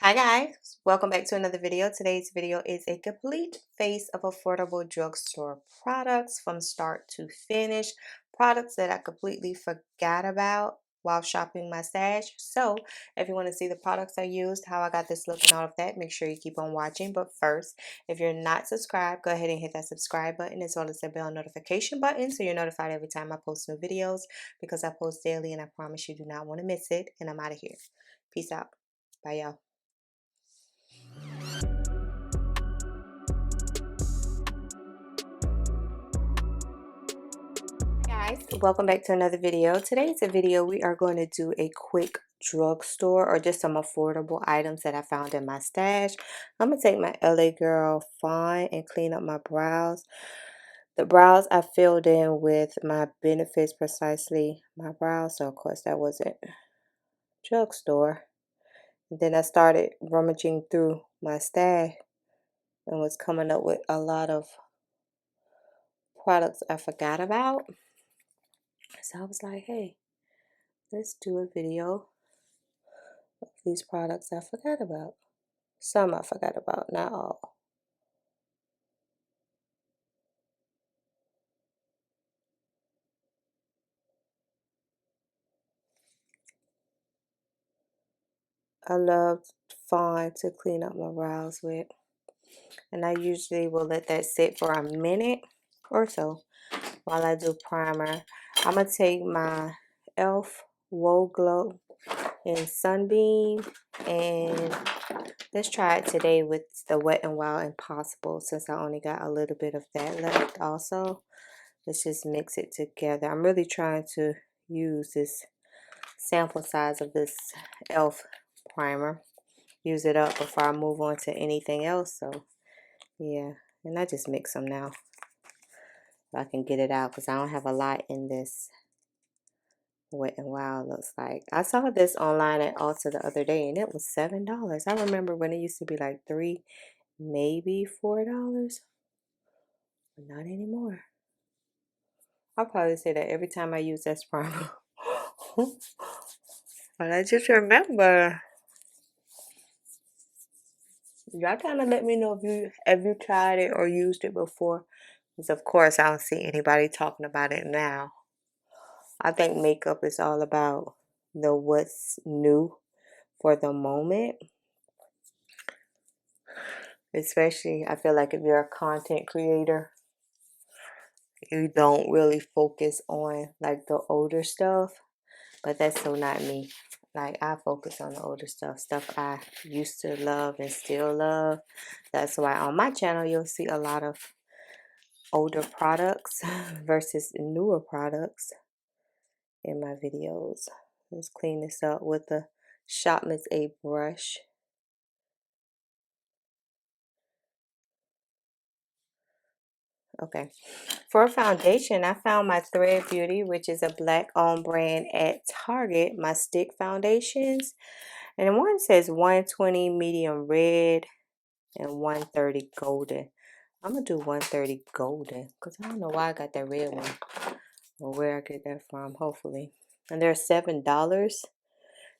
Hi guys, welcome back to another video. Today's video is a complete face of affordable drugstore products from start to finish. Products that I completely forgot about while shopping my stash. So if you want to see the products I used, how I got this look and all of that, make sure you keep on watching. But first, if you're not subscribed, go ahead and hit that subscribe button as well as the bell notification button so you're notified every time I post new videos because I post daily and I promise you do not want to miss it. And I'm out of here. Peace out. Bye y'all. Guys, welcome back to another video. Today's a video we are going to do a quick drugstore or just some affordable items that I found in my stash. I'm gonna take my LA Girl fine and clean up my brows. The brows I filled in with my Benefits Precisely my brows, so of course that wasn't drugstore. And then I started rummaging through my stash and was coming up with a lot of products I forgot about. So I was like, hey, let's do a video of these products I forgot about. Some I forgot about, not all. I love fine to clean up my brows with. And I usually will let that sit for a minute or so while I do primer. I'm going to take my e.l.f. Whoa Glow in Sunbeam and let's try it today with the Wet n Wild Impossible since I only got a little bit of that left also. Let's just mix it together. I'm really trying to use this sample size of this e.l.f. primer. Use it up before I move on to anything else. So, yeah. And I just mix them now. So I can get it out because I don't have a lot in this Wet n Wild looks like. I saw this online at Ulta the other day and it was $7. I remember when it used to be like $3, maybe $4. But not anymore. I'll probably say that every time I use this primer. But I just remember. Y'all kind of let me know if you tried it or used it before. Because of course I don't see anybody talking about it now. I think makeup is all about the what's new for the moment. Especially I feel like if you're a content creator, you don't really focus on like the older stuff. But that's so not me. Like I focus on the older stuff I used to love and still love. That's why on my channel you'll see a lot of older products versus newer products in my videos. Let's clean this up with the Shopman's A brush. Okay, for foundation, I found my Thread Beauty, which is a black owned brand at Target, my stick foundations. And one says 120 medium red and 130 golden. I'm going to do 130 golden because I don't know why I got that red one or where I get that from, hopefully. And they're $7.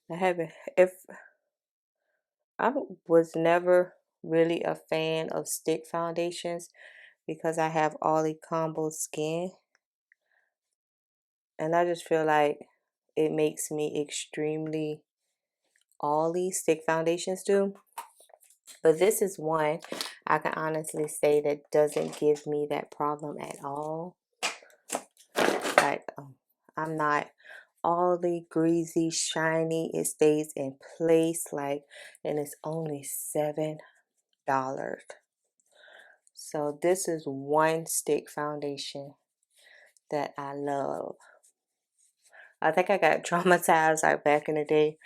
I haven't, if I was never really a fan of stick foundations because I have oily combo skin. And I just feel like it makes me extremely oily, stick foundations do. But this is one I can honestly say that doesn't give me that problem at all. Like, I'm not oily, greasy, shiny. It stays in place, like, and it's only $7. So this is one stick foundation that I love. I think I got traumatized like back in the day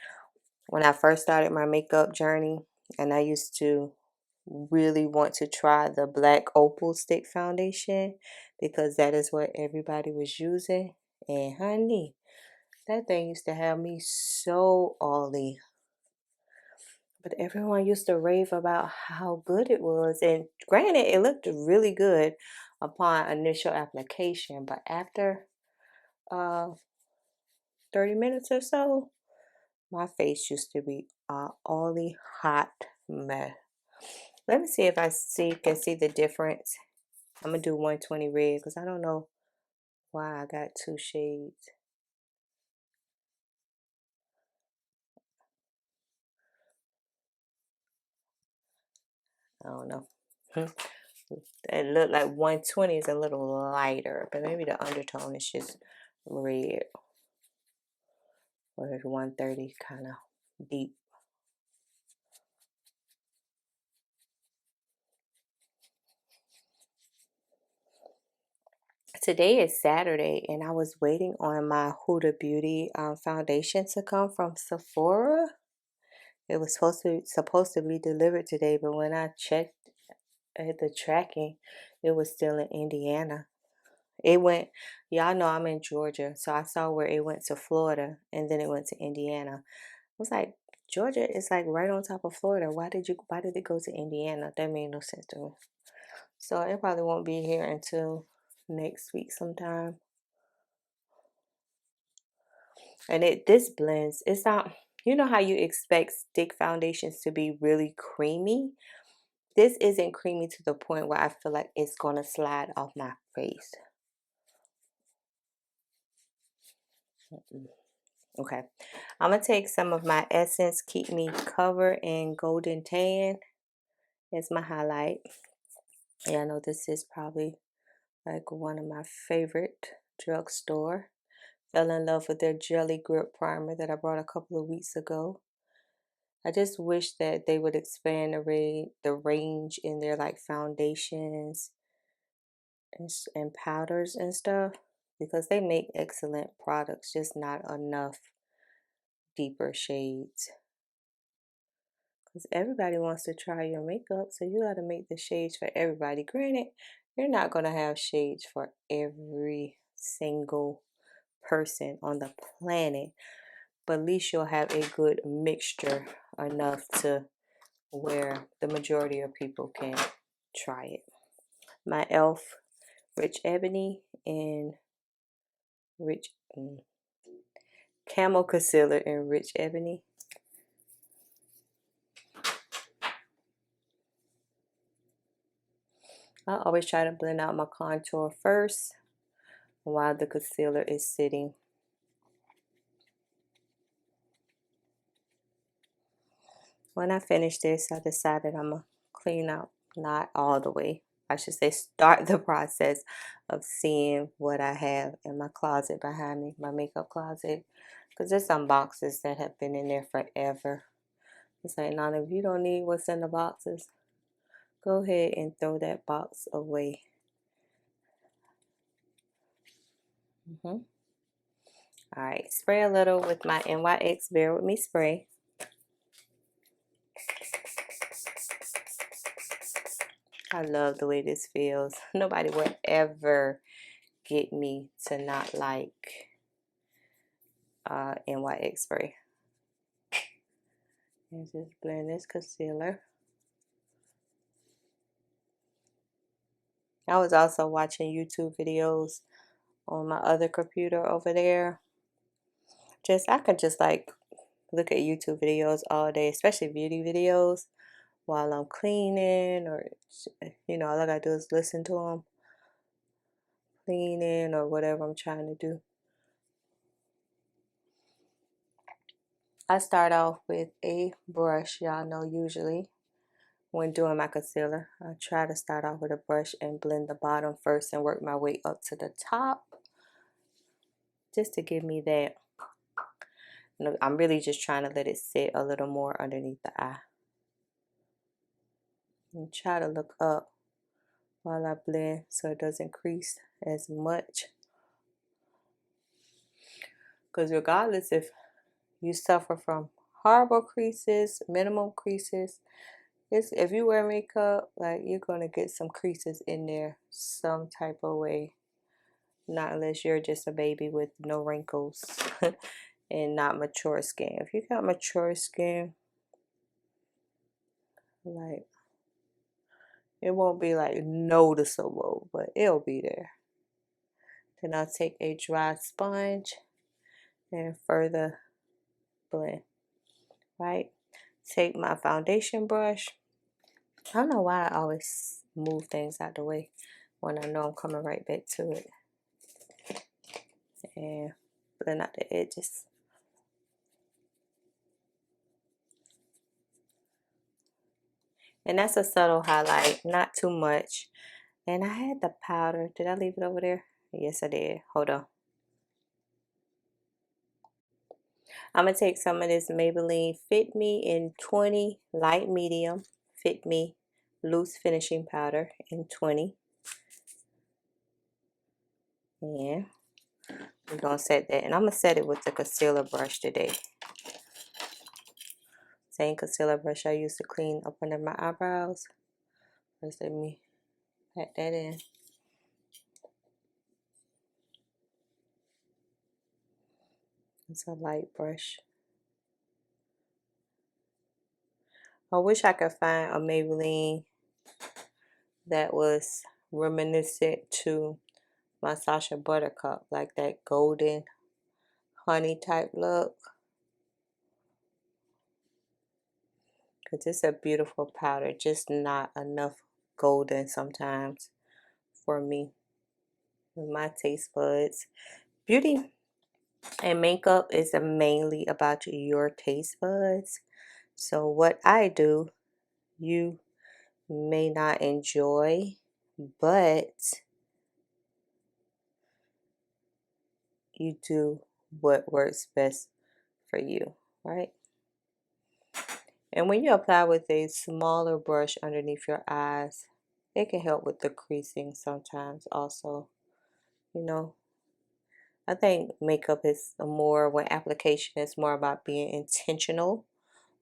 when I first started my makeup journey, and I used to really want to try the black opal stick foundation because that is what everybody was using. And honey, that thing used to have me so oily. But everyone used to rave about how good it was. And granted, it looked really good upon initial application. But after 30 minutes or so, my face used to be oily hot mess. Let me see if I can see the difference. I'm gonna do 120 red because I don't know why I got two shades. I don't know. It looked like 120 is a little lighter, but maybe the undertone is just red. Or 130 kind of deep. Today is Saturday, and I was waiting on my Huda Beauty foundation to come from Sephora. It was supposed to be delivered today, but when I checked at the tracking, it was still in Indiana. It went, y'all know I'm in Georgia, so I saw where it went to Florida, and then it went to Indiana. I was like, Georgia is like right on top of Florida. Why did it go to Indiana? That made no sense to me. So it probably won't be here until next week sometime. And this blends. It's not, you know how you expect stick foundations to be really creamy? This isn't creamy to the point where I feel like it's going to slide off my face. Okay. I'm going to take some of my Essence Keep Me Covered in Golden Tan as my highlight. Yeah, I know this is probably like one of my favorite drugstore. Fell in love with their Jelly Grip Primer that I brought a couple of weeks ago. I just wish that they would expand the range in their like foundations and powders and stuff, because they make excellent products, just not enough deeper shades. Because everybody wants to try your makeup, so you got to make the shades for everybody. Granted, you're not going to have shades for every single person on the planet, but at least you'll have a good mixture enough to where the majority of people can try it. My e.l.f. Rich Ebony and Camel Concealer in Rich Ebony. I always try to blend out my contour first while the concealer is sitting. When I finish this, I decided I'm going to clean up, not all the way. I should say start the process of seeing what I have in my closet behind me, my makeup closet. Because there's some boxes that have been in there forever. It's like, Nana, if you don't need what's in the boxes, go ahead and throw that box away. Alright, spray a little with my NYX Bear With Me spray. I love the way this feels. Nobody will ever get me to not like NYX spray. And just blend this concealer. I was also watching YouTube videos on my other computer over there. I could just like look at YouTube videos all day, especially beauty videos, while I'm cleaning, or all I gotta do is listen to them cleaning or whatever I'm trying to do. I start off with a brush. Y'all know usually when doing my concealer, I try to start off with a brush and blend the bottom first and work my way up to the top, just to give me that. I'm really just trying to let it sit a little more underneath the eye. And try to look up while I blend so it doesn't crease as much. Because regardless if you suffer from horrible creases, minimum creases, if you wear makeup, like, you're going to get some creases in there some type of way. Not unless you're just a baby with no wrinkles and not mature skin. If you got mature skin, like, it won't be like noticeable, but it'll be there. Then I'll take a dry sponge and further blend, right? take my foundation brush. I don't know why I always move things out the way when I know I'm coming right back to it. And blend out the edges. And that's a subtle highlight, not too much. And I had the powder. Did I leave it over there? Yes, I did. Hold on. I'm going to take some of this Maybelline Fit Me in 20 light medium Fit Me loose finishing powder in 20. And we're going to set that. And I'm going to set it with the concealer brush today. Same concealer brush I used to clean up under my eyebrows. First, let me pat that in. It's a light brush. I wish I could find a Maybelline that was reminiscent to my Sacha Buttercup, like that golden honey type look. Because it's a beautiful powder, just not enough golden sometimes for me with my taste buds. Beauty and makeup is mainly about your taste buds. So what I do, you may not enjoy, but you do what works best for you, right? And when you apply with a smaller brush underneath your eyes, it can help with the creasing sometimes also. You know, I think makeup is more, when application is more about being intentional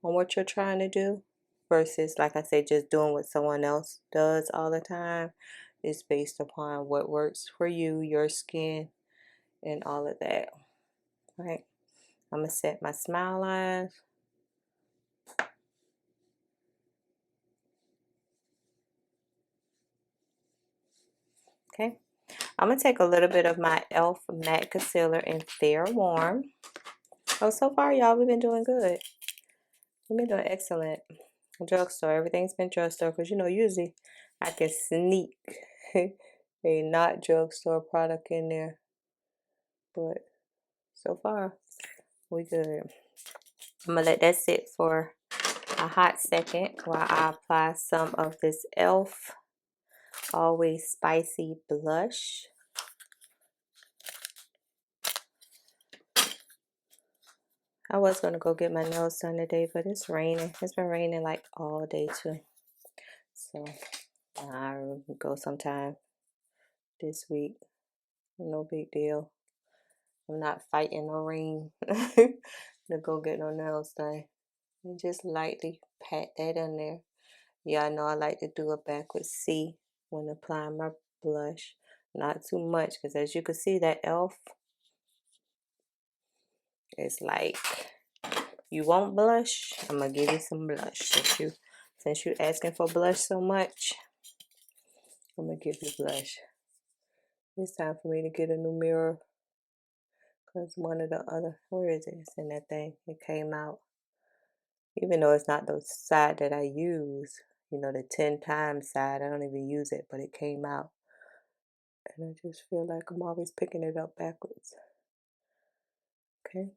on what you're trying to do versus, like I said, just doing what someone else does all the time. It's based upon what works for you, your skin, and all of that. Right? I'm going to set my smile lines. Okay. I'm going to take a little bit of my e.l.f. matte concealer in Fair Warm. Oh, so far, y'all, we've been doing good. We've been doing excellent. Drugstore, everything's been drugstore, because, you know, usually I can sneak a not drugstore product in there. But so far, we good. I'm going to let that sit for a hot second while I apply some of this e.l.f. Always Spicy blush. I was going to go get my nails done today, but it's raining. It's been raining like all day too. So I'll go sometime this week. No big deal. I'm not fighting no rain to go get no nails done. And just lightly pat that in there. Yeah, I know I like to do a backwards C when applying my blush. Not too much, because as you can see, that e.l.f. is like, you want blush? I'm going to give you some blush. Since you asking for blush so much, I'm going to give you blush. It's time for me to get a new mirror. Because one of the other, where is it? It's in that thing. It came out. Even though it's not the side that I use, you know, the 10 times side, I don't even use it, but it came out. And I just feel like I'm always picking it up backwards. Okay.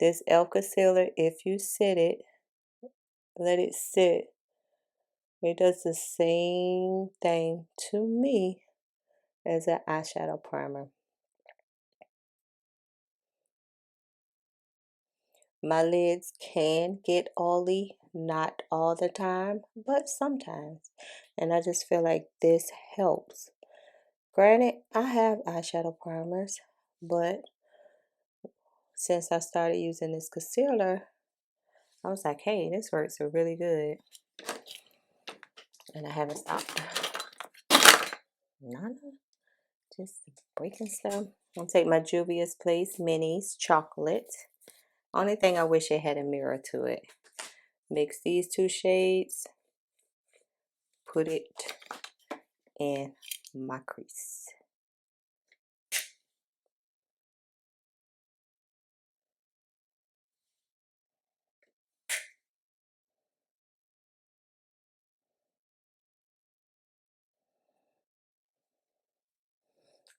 This e.l.f. concealer, if you sit it, let it sit, it does the same thing to me as an eyeshadow primer. My lids can get oily, not all the time, but sometimes. And I just feel like this helps. Granted, I have eyeshadow primers, but since I started using this concealer, I was like, hey, this works really good. And I haven't stopped. Nana, just breaking stuff. I'll take my Juvia'splace Minis Chocolate. Only thing I wish it had a mirror to it. Mix these two shades. Put it in my crease.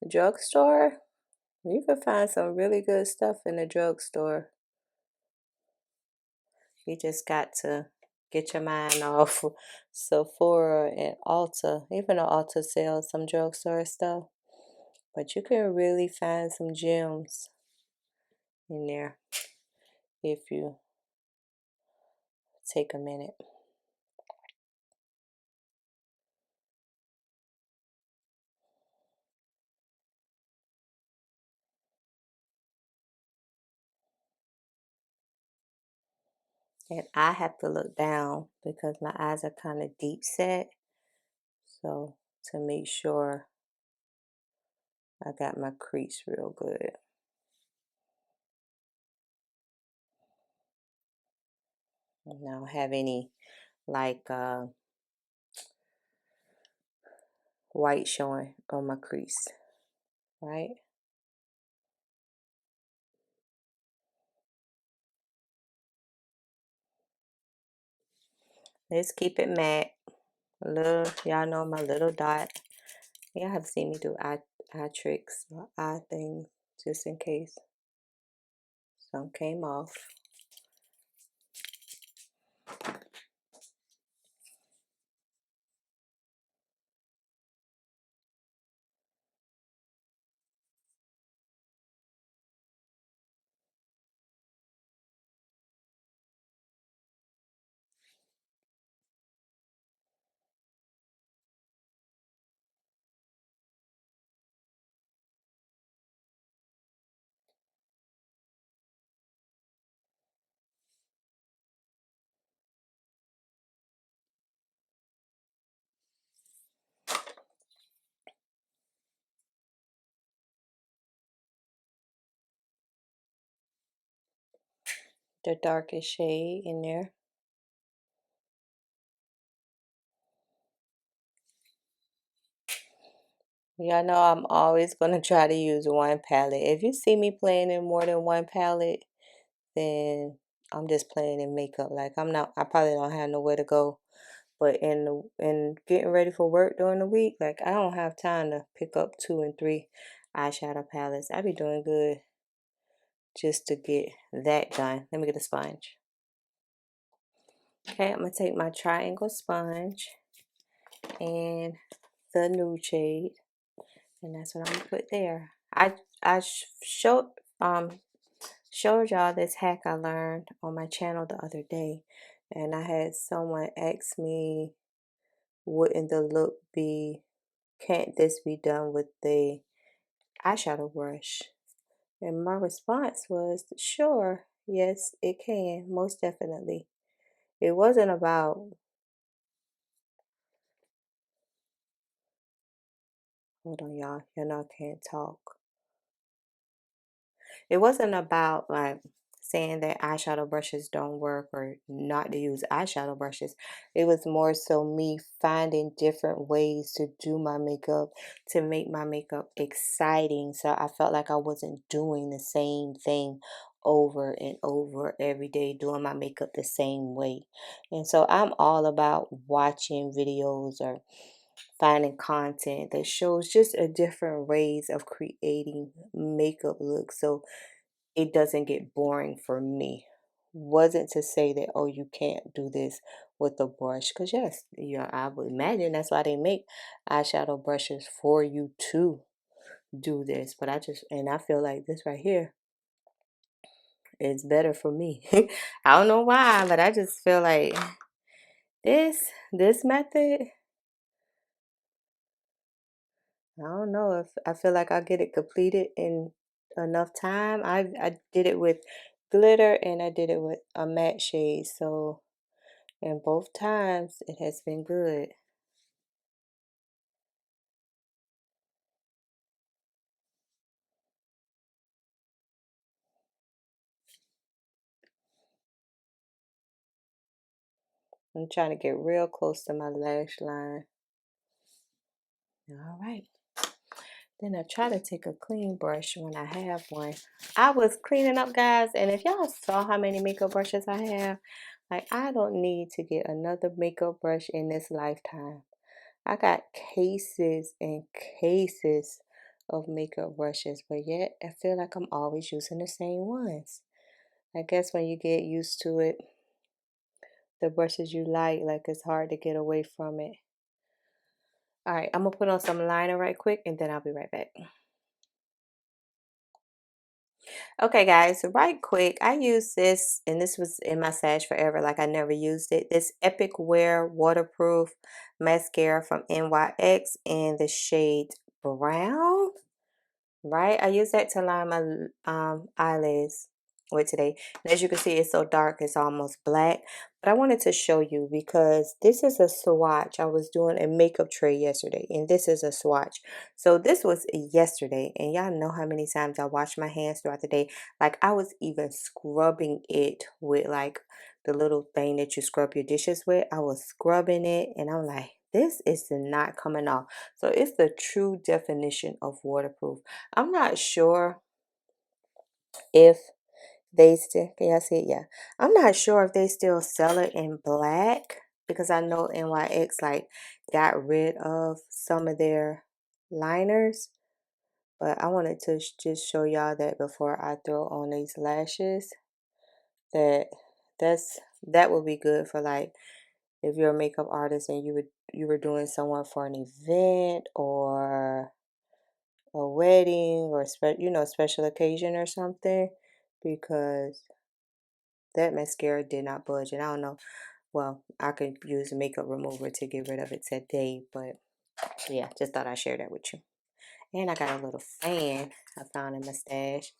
Drugstore, you can find some really good stuff in the drugstore. You just got to get your mind off Sephora and Ulta. Even though Ulta sells some drugstore stuff, but you can really find some gems in there if you take a minute. And I have to look down because my eyes are kind of deep set. So to make sure I got my crease real good. And I don't have any like white showing on my crease, right? Let's keep it matte. A little, y'all know my little dot. Y'all have seen me do eye tricks, eye things, just in case some came off. The darkest shade in there. Y'all know I'm always going to try to use one palette. If you see me playing in more than one palette, then I'm just playing in makeup. Like I probably don't have nowhere to go. But in getting ready for work during the week, like I don't have time to pick up 2 and 3 eyeshadow palettes. I be doing good just to get that done. Let me get a sponge. Okay, I'm going to take my triangle sponge and the nude shade. And that's what I'm going to put there. I showed y'all this hack I learned on my channel the other day. And I had someone ask me, wouldn't the look be, can't this be done with the eyeshadow brush? And my response was, sure, yes, it can, most definitely. It wasn't about, hold on, y'all know I can't talk. It wasn't about like saying that eyeshadow brushes don't work or not to use eyeshadow brushes. It was more so me finding different ways to do my makeup to make my makeup exciting. So I felt like I wasn't doing the same thing over and over every day, doing my makeup the same way. And so I'm all about watching videos or finding content that shows just a different ways of creating makeup looks so it doesn't get boring for me. Wasn't to say that, oh, you can't do this with a brush, because yes, yeah, I would imagine that's why they make eyeshadow brushes for you to do this. But I feel like this right here is better for me. I don't know why, but I just feel like this method, I don't know if I feel like I'll get it completed in enough time. I did it with glitter and I did it with a matte shade. So, and both times it has been good. I'm trying to get real close to my lash line. All right. Then I try to take a clean brush when I have one. I was cleaning up, guys, and if y'all saw how many makeup brushes I have, like I don't need to get another makeup brush in this lifetime. I got cases and cases of makeup brushes, but yet I feel like I'm always using the same ones. I guess when you get used to it, the brushes you like it's hard to get away from it. All right, I'm gonna put on some liner right quick and then I'll be right back. Okay, guys, so right quick, I use this, and this was in my stash forever, like I never used it. This Epic Wear Waterproof Mascara from NYX in the shade Brown. Right? I use that to line my eyelids with today. And as you can see, it's so dark, it's almost black. But I wanted to show you because this is a swatch. I was doing a makeup tray yesterday, and this is a swatch. So this was yesterday, and y'all know how many times I wash my hands throughout the day. Like I was even scrubbing it with like the little thing that you scrub your dishes with. I was scrubbing it, and I'm like, this is not coming off. So it's the true definition of waterproof. I'm not sure if they still, can y'all see it? Yeah. I'm not sure if they still sell it in black because I know NYX like got rid of some of their liners. But I wanted to just show y'all that before I throw on these lashes that that would be good for like if you're a makeup artist and you were doing someone for an event or a wedding or special occasion or something, because that mascara did not budge. And I don't know, well, I could use a makeup remover to get rid of it today, but yeah, just thought I'd share that with you. And I got a little fan I found in my stash.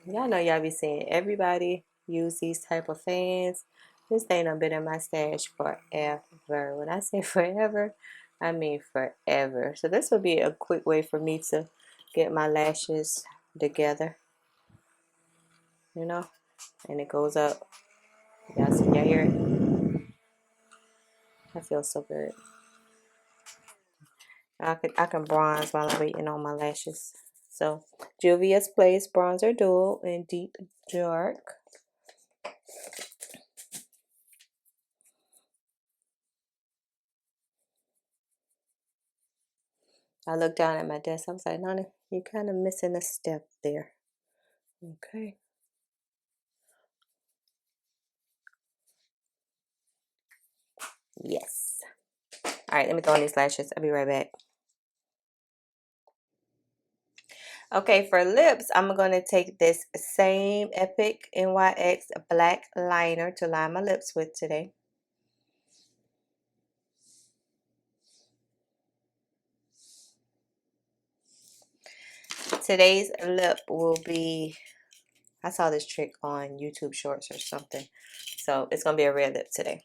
Y'all know y'all be seeing everybody use these type of fans. This thing done been in my stash forever. When I say forever, I mean forever. So this will be a quick way for me to get my lashes together, you know, and it goes up. Y'all hear it? I feel so good. I can bronze while I'm waiting on my lashes. So Juvia'splace Bronzer Dual in Deep Dark. I looked down at my desk. I was like, Nana, you're kind of missing a step there. Okay. Yes. All right, let me throw on these lashes. I'll be right back. Okay, for lips, I'm going to take this same Epic NYX black liner to line my lips with today. Today's lip will be, I saw this trick on YouTube Shorts or something. So it's going to be a red lip today.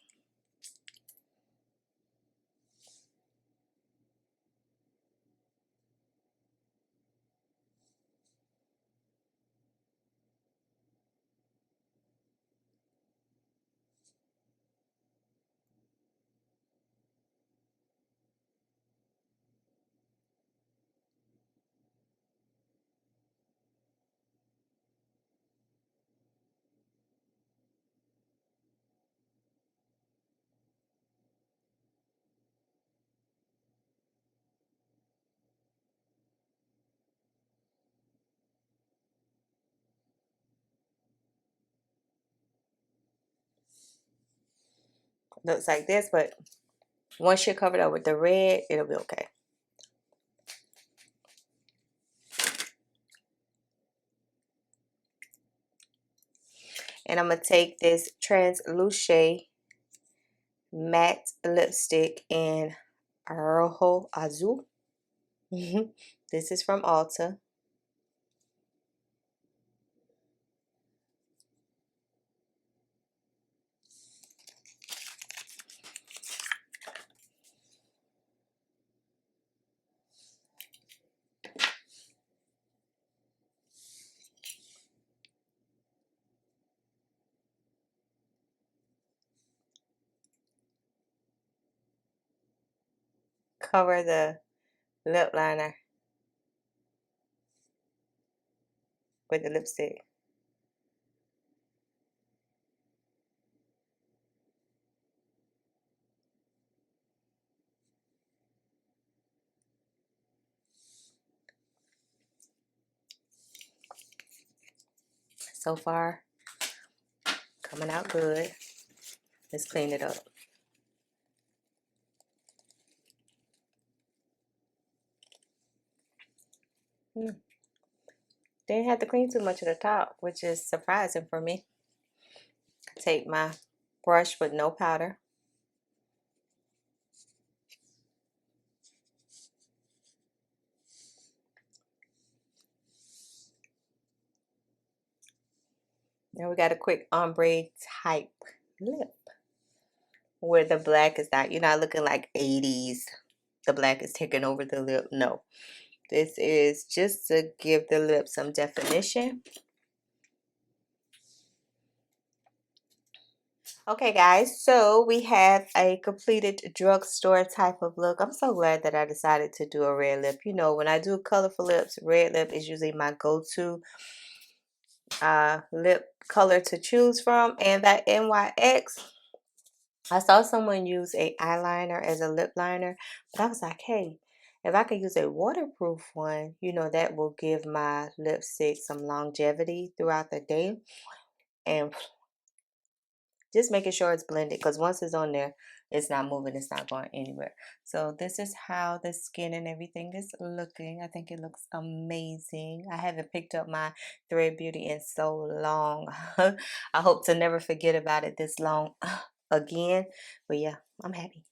Looks like this, but once you're covered up with the red, it'll be okay. And I'm going to take this translucent matte lipstick in Rojo Azul. This is from Ulta. Cover the lip liner with the lipstick. So far, coming out good. Let's clean it up. Didn't have to clean too much of the top, which is surprising for me. Take my brush with no powder. Now we got a quick ombre type lip where the black is not, you're not looking like 80s. The black is taking over the lip. No. This is just to give the lip some definition. Okay, guys, so we have a completed drugstore type of look. I'm so glad that I decided to do a red lip. You know, when I do colorful lips, red lip is usually my go-to lip color to choose from. And that NYX, I saw someone use a eyeliner as a lip liner, but I was like, hey, if I could use a waterproof one, you know, that will give my lipstick some longevity throughout the day. And just making sure it's blended, because once it's on there, it's not moving, it's not going anywhere. So this is how the skin and everything is looking. I think it looks amazing. I haven't picked up my Thread Beauty in so long. I hope to never forget about it this long again. But yeah, I'm happy.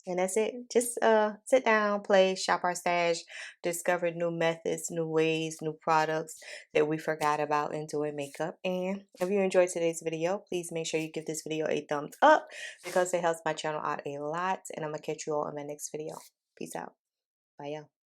And that's it. Just sit down, play, shop our stash, discover new methods, new ways, new products that we forgot about in doing makeup. And if you enjoyed today's video, please make sure you give this video a thumbs up because it helps my channel out a lot. And I'm going to catch you all in my next video. Peace out. Bye, y'all.